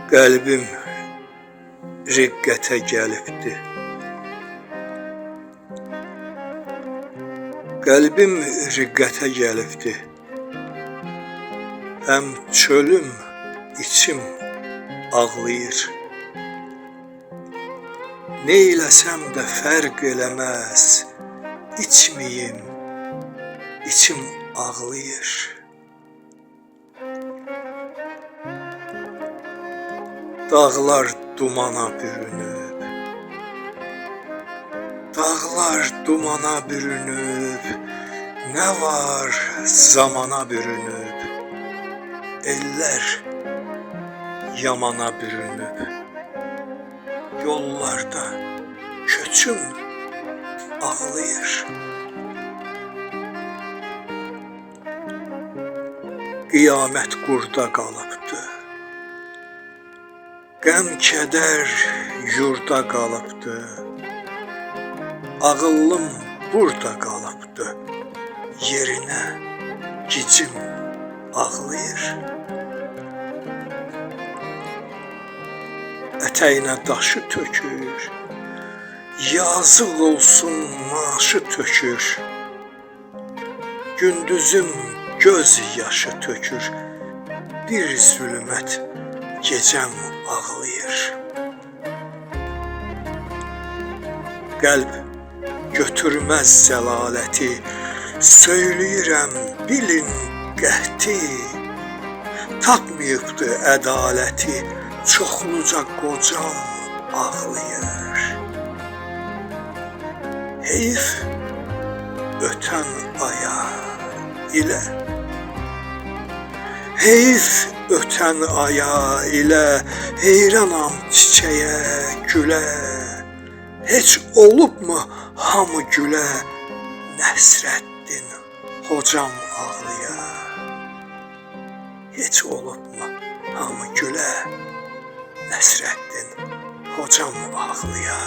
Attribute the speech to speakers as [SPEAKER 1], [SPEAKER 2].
[SPEAKER 1] Qəlbim riqqətə gəlibdi. Qəlbim riqqətə gəlibdi. Həm çölüm, içim ağlayır. Neyləsəm də fərq eləməz, içməyim, içim ağlayır. Dağlar dumana bürünüb, dağlar dumana bürünüb, nə var zamana bürünüb, ellər yamana bürünüb, yollarda köçüm ağlayır. Qiyamət qurda qalıbdı, qəm-kədər yurda qalıbdı, ağıllım burada qalıbdı, yerinə gicim ağlayır. Ətəyinə daşı tökür, yazıq olsun naşı tökür, gündüzüm göz yaşı tökür, bir zülmət gecəm ağlayır. Qəlb götürməz zəlaləti, söyləyirəm bilin qəti, tapmayıbdı ədaləti, çoxluca qocam ağlayır. Heyf ötən aya ilə, heyf ötən aya ilə, heyranam çiçəyə, gülə, heç olubmu hamı gülə, Nəsrəddin hocam ağlıya. Heç olubmu hamı gülə, Nəsrəddin hocam ağlıya.